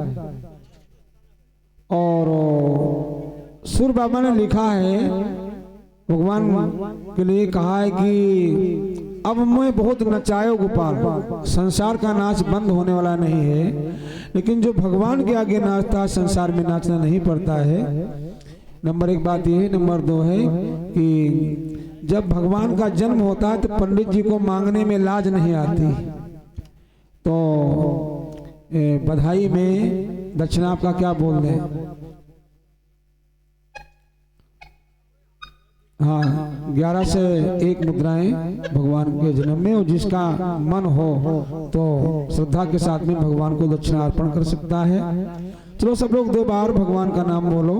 और सुर बाबा ने लिखा है भगवान के लिए कहा है कि अब मैं बहुत नचायो गोपाल, संसार का नाच बंद होने वाला नहीं है, लेकिन जो भगवान के आगे नाचता है संसार में नाचना नहीं पड़ता है। नंबर एक बात ये है। नंबर दो है कि जब भगवान का जन्म होता है तो पंडित जी को मांगने में लाज नहीं आती। तो बधाई में दक्षिणा आपका क्या बोल दें? हाँ 11 से 1 मुद्राएं भगवान के जन्म में, और जिसका मन हो तो श्रद्धा के साथ में भगवान को दक्षिणा अर्पण कर सकता है। चलो सब लोग 2 बार भगवान का नाम बोलो।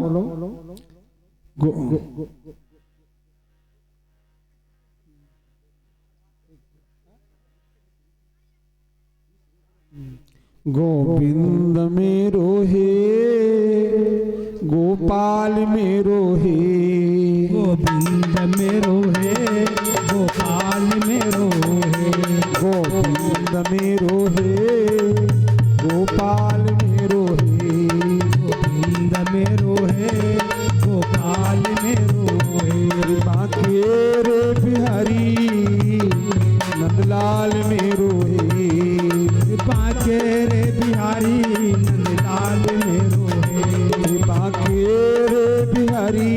गोविंद मेरो हे गोपाल मेरो हे, गोविंद मेरो है गोपाल मेरो है, गोविंद मेरो हे गोपाल मेरो हे, गोविंद मेरो है गोपाल मेरो है, कृपा के रे बिहारी नंदलाल मेरो हे, कृपा के रे बिहारी नंदलाल मेरो है, कृपा के रे बिहारी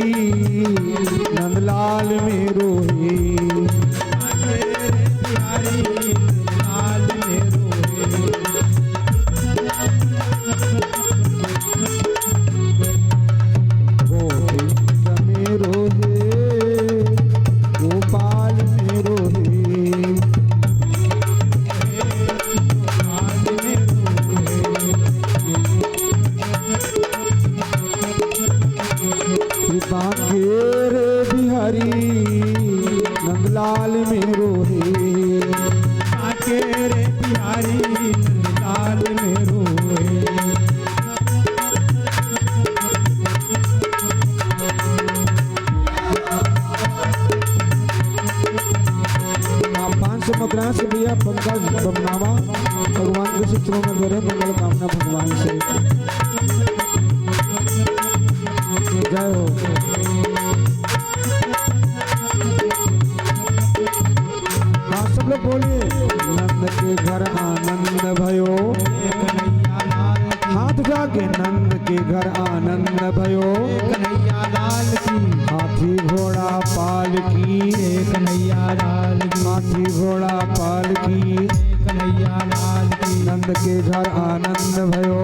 नंदलाल मेरो हे, बिहारी नंदलाल मेरो है। गोविंद मेरो हे गोपाल मेरो हे, कृपा के रे बिहारी नंदलाल मेरो हे, आके रे बिहारी नंदलाल मेरो है। आप 500 मुद्राएं से भैया पंकज बमनावा भगवान के चित्रों में दे रहे मंगल कामना भगवान से। जय हो। हाँ सब लोग बोलिए। नंद के घर आनंद भयो, कन्हैया लाल की, हाथ जाके नंद के घर आनंद भयो, कन्हैया लाल की, हाथी घोड़ा पाल की, कन्हैया लाल की, हाथी घोड़ा पाल की, कन्हैया लाल की, नंद के घर आनंद भयो,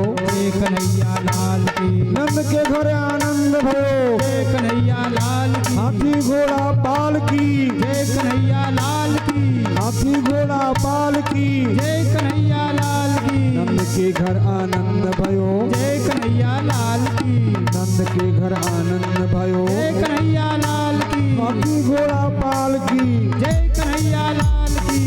कन्हैया लाल की, नंद के घर आनंद भयो, कन्हैया लाल की, हाथी घोड़ा पाल की, जय कन्हैया लाल की, हाथी घोड़ा पाल की, जय कन्हैया लाल की, नंद के घर आनंद भयो, जय कन्हैया लाल की, नंद के घर आनंद भयो, जय कन्हैया लाल की, हाथी घोड़ा पाल की, जय कन्हैया लाल की।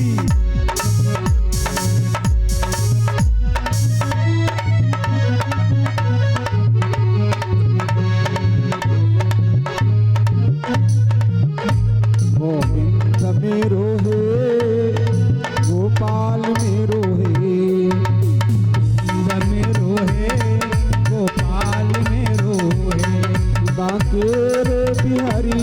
गोविंद मेरो हे गोपाल मेरो हे, गोविंद मेरो है गोपाल मेरो है, बाके रे बिहारी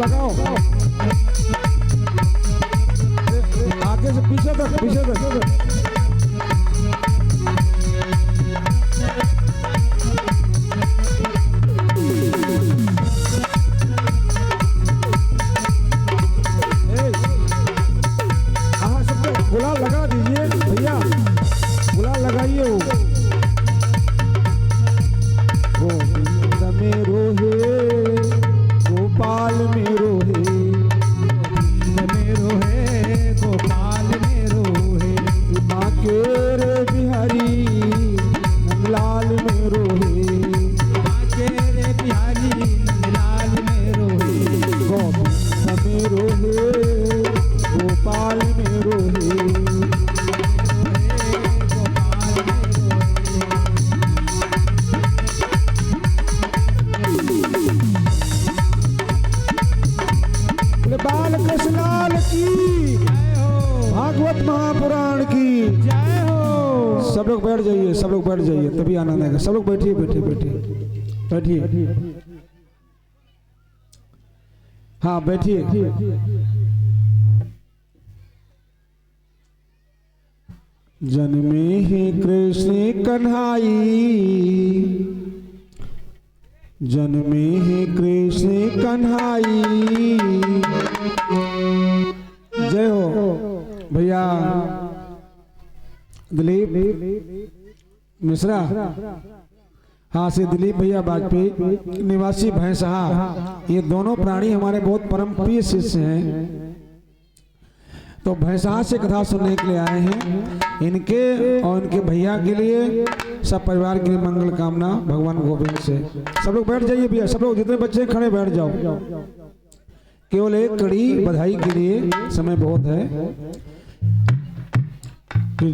लगाओ, आगे से पीछे तक, पीछे तक। गुलाल लगा दीजिए भैया, गुलाल लगाइए। गोविंद मेरो है, गोपाल मेरो है, मेरो है गोपाल मेरो है, माँ के रे बिहारी नंदलाल मेरो है, आके रे बिहारी नंदलाल मेरो है, गोविंद मेरो है, गोपाल मेरो है। बाल कृष्णलाल की भागवत महापुराण की जय हो। सब लोग बैठ जाइए, सब लोग बैठ जाइए, तभी आनंद आएगा। सब लोग बैठिए, बैठिए, बैठिए, बैठिए। हाँ बैठिए। जन्मे ही कृष्ण कन्हाई, जन्मे ही कृष्ण कन्हाई। जय हो भैया दिलीप मिश्रा। हाँ से दिलीप भैया वाजपेयी निवासी भैंसहा, ये दोनों प्राणी हमारे बहुत परम प्रिय शिष्य हैं। तो भैंसहा से कथा सुनने के लिए आए हैं। इनके और इनके भैया के लिए, सब परिवार के लिए मंगल कामना भगवान गोविंद से। सब लोग बैठ जाइए भैया, सब लोग जितने बच्चे खड़े बैठ जाओ। केवल एक कड़ी बधाई के लिए, समय बहुत है। कि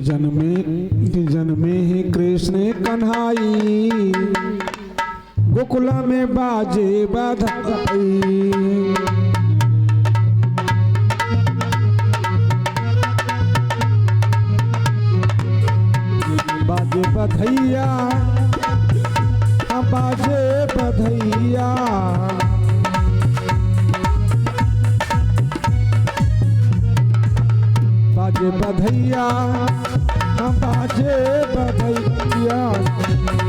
जन्मे ही कृष्ण कन्हाई, गोकुल में बाजे बधाई। बाजे बधैया, बाजे बधैया, बाजे बधैया, बाजे बधैया।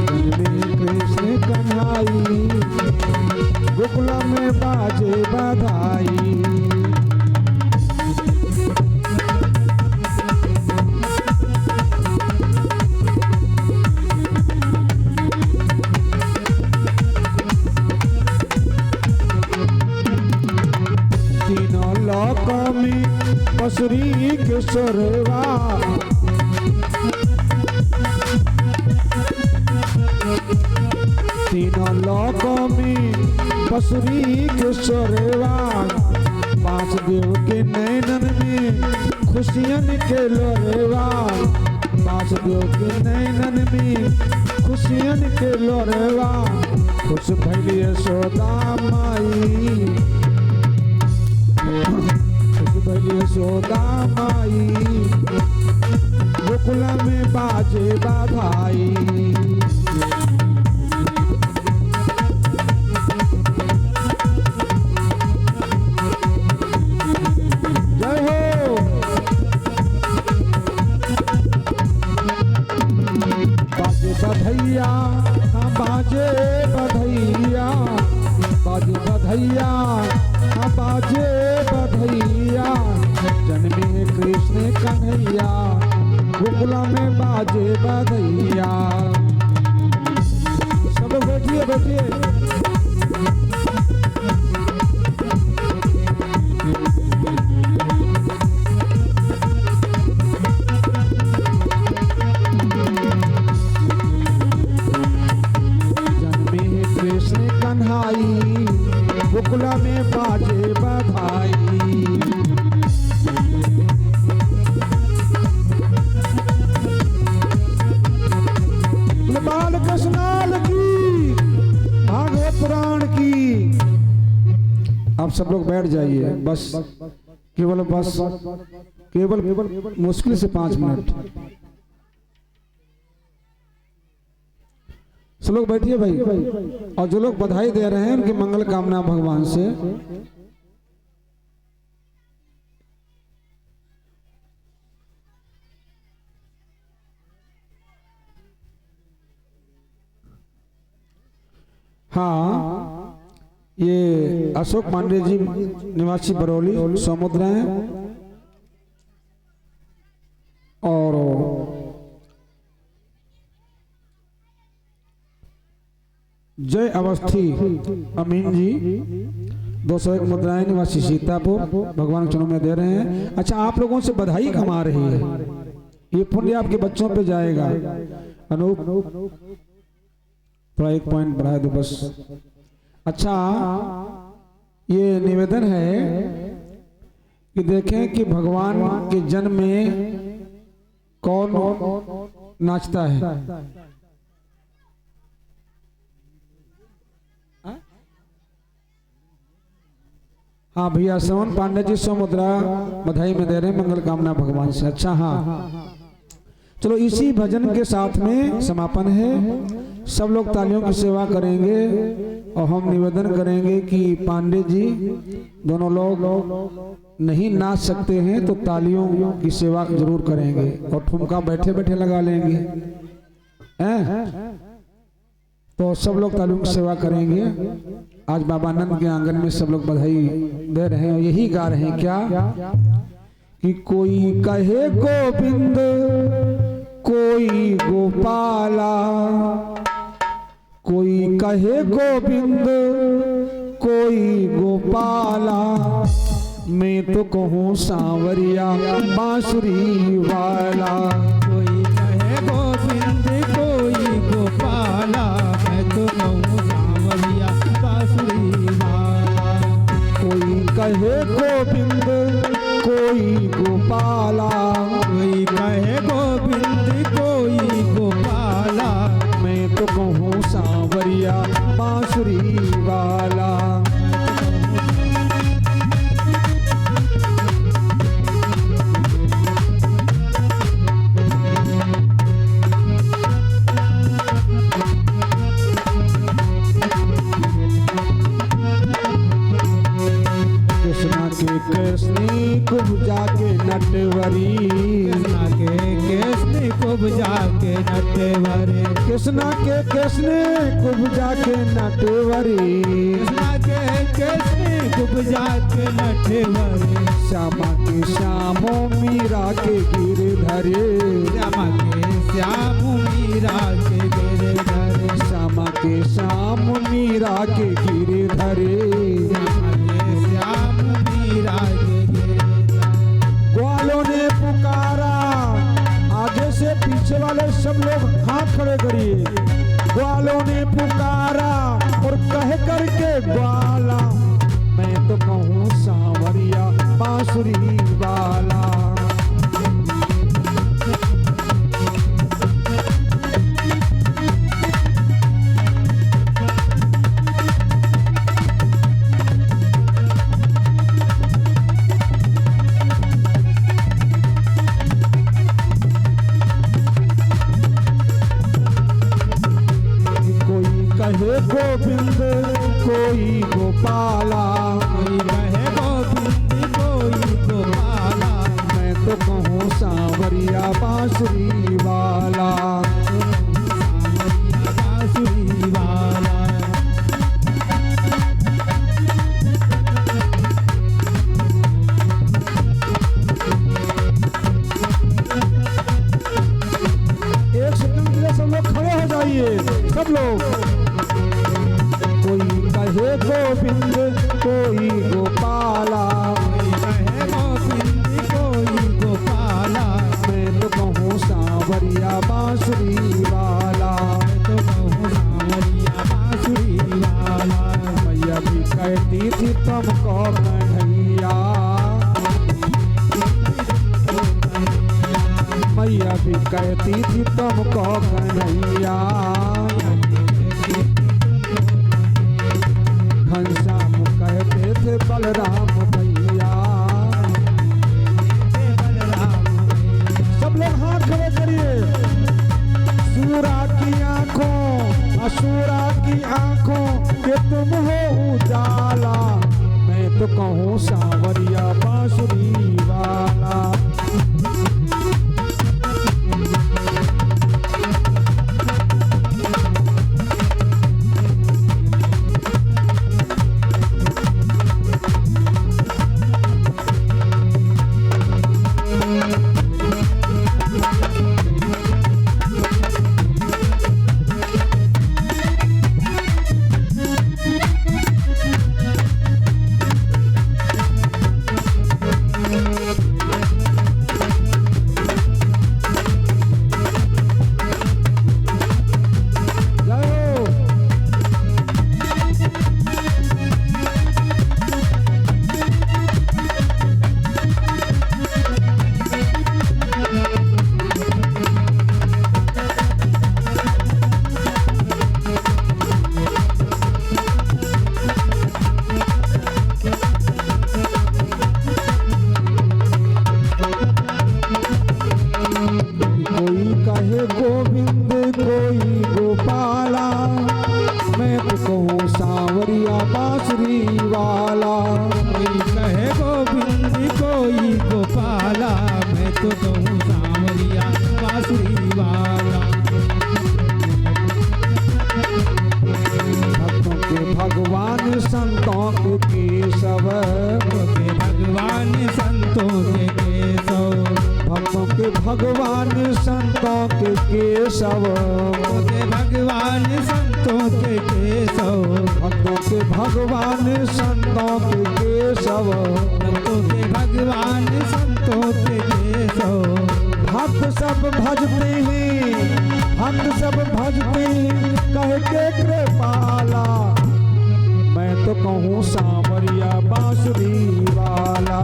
जन्मे कृष्ण कन्हाई, गोकुल में बाजे बधाई। तीनों लोकों में पसरी किशोरवा, तीनों लोकों में पसरी किशोरवा। पांच देव के नैनन में खुशियन के लोरेवा, पांच देव के नैनन में खुशियन के लोरेवा। खुश भइली यशोदा माई, यशोदा माई, गोकुल में बाजे बधाई। जय हो। बाजे बधैया, बाजे बधैया, बाजे बधैया, बाजे बधैया। जन्मे कृष्ण कन्हैया, गोकुल में बाजे बधैया। सब लोग बैठिए, बैठिए। जन्मे कृष्ण कन्हाई, गोकुल में बाजे बधाई। बाल कृष्णाल की, भागवत पुराण की। आप सब लोग बैठ जाइए, बस केवल मुश्किल से 5 मिनट। सब लोग बैठिए भाई। और जो लोग बधाई दे रहे हैं उनकी मंगल कामना भगवान से। हाँ, ये अशोक पांडे जी निवासी बरौली समुद्र हैं और जय अवस्थी अमीन जी 201 मुद्राएं निवासी सीतापुर भगवान के चरणों में दे रहे हैं। अच्छा, आप लोगों से बधाई कमा रही है, ये पुण्य आपके बच्चों पे जाएगा। अनूप थोड़ा 1 पॉइंट बढ़ा दो बस। अच्छा, ये निवेदन है कि देखें कि भगवान के जन्म में कौन नाचता है। हाँ भैया, श्रवण पांडे जी 100 मुद्रा बधाई में दे रहे हैं, मंगल कामना भगवान से। अच्छा हाँ, चलो इसी भजन के साथ में समापन है। सब लोग तालियों की सेवा करेंगे और हम निवेदन करेंगे कि पांडे जी दोनों लोग नहीं नाच सकते हैं तो तालियों की सेवा जरूर करेंगे और ठुमका बैठे बैठे लगा लेंगे हैं? तो सब लोग तालियों की सेवा करेंगे। आज बाबा नंद के आंगन में सब लोग बधाई दे रहे हैं, यही गा रहे हैं क्या कि कोई कहे गोविंद कोई गोपाला, कोई कहे गोविंद कोई गोपाला, मैं तो कहूँ सांवरिया बांसुरी वाला। कोई कहे गोविंद कोई गोपाला, मैं तो कहूँ सांवरिया बांसुरी वाला। कोई कहे गोविंद कोई गोपाला, कोई कहे गोविंद कोई गोपाला, मैं तो कहूँ सांवरिया बांसुरी वाला। कृष्णी कुब्जा के नटवरी, कृष्णा के कृष्ण कुब्जा के नटवरी, कृष्णा के कृष्ण कुब्जा के नटवरी, कृष्णा के कृष्ण कुब्जा के नटवरी, श्यामा के श्यामो मीरा के गिरधरे, श्यामा के श्याम मीरा के गिरधरे, श्यामा के श्याम मीरा के गिरधरे, श्यामा के श्याम मीरा के गिरधरे। ग्वालों ने पुकारा, आगे से पीछे वाले सब लोग हाथ खड़े करिए। ग्वालों ने पुकारा और कह करके ग्वाला, मैं तो कहूँ सांवरिया बांसुरी वाला। कहे गोविंद कोई गोपाला, कोई कहे गोविंद कोई गोपाला, मैं तो कहूँ सांवरिया बांसुरी वाला। बांसुरी वाला। एक सेकंड के लिए सब लोग खड़े हो जाइए, सब लोग। कोई कहे गोविंद कोई गोपाला, कोई कहे गोविंद कोई गोपाला, मैं तो कहूँ सांवरिया बांसुरी वाला। तो कहूँ सांवरिया बांसुरी वाला। मैया भी कहती थी तुमको कन्हैया, मैया भी कहती थी तुमको कन्हैया, घनश्याम कहते थे बलराम भैया। सब लोग हाथ खड़े करिए। सूरा की आंखों असुरा की आंखों के तुम हो उजाला, मैं तो कहूँ सांवरिया बांसुरी वाला। कहे गोविंद कोई गोपाला, मैं तो कहूँ सांवरिया बांसुरी वाला। कोई कहे गोविंद कोई गोपाला, मैं तो कहूँ सांवरिया बांसुरी वाला। भक्तों के भगवान संतों के केशव, के भगवान संतों के केशव, भक्तों के भगवान संतों के केशव, के भगवान संतों के केशव, भक्तों के भगवान संतों के केशव, संतों के भगवान संतों के केशव। भक्त सब भजते हैं, भक्त सब भजते हैं कह के कृपाला, मैं तो कहूँ सांवरिया बांसुरी वाला।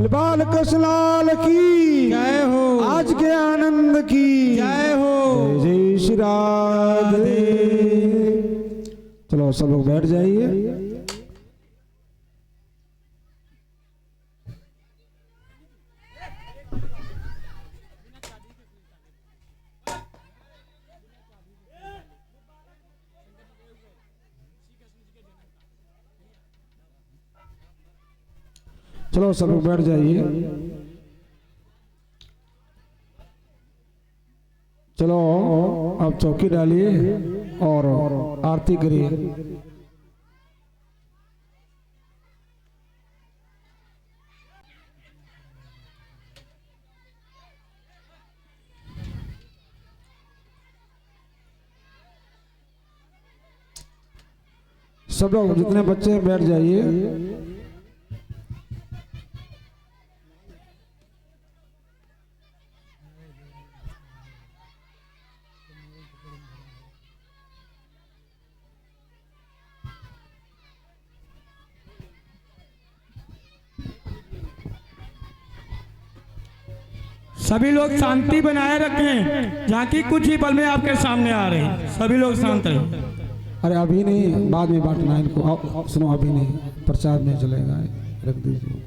बाल कृष्णलाल की जय हो, आज के आनंद की जय हो। जय जय श्री राधे। चलो सब लोग बैठ जाइए। चलो सब लोग बैठ जाइए। चलो अब चौकी डालिए और आरती करिए। सब लोग जितने बच्चे हैं बैठ जाइए। सभी लोग शांति बनाए रखें। झांकी कुछ ही पल में आपके सामने आ रही है। सभी लोग शांत रहें। अरे अभी नहीं, बाद में बांटना है इनको। आओ, सुनो अभी नहीं, प्रसाद नहीं चलेगा, रख दीजिए।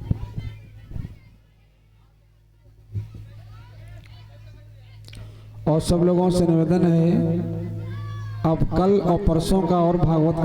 और सब लोगों से निवेदन है अब कल और परसों का और भागवत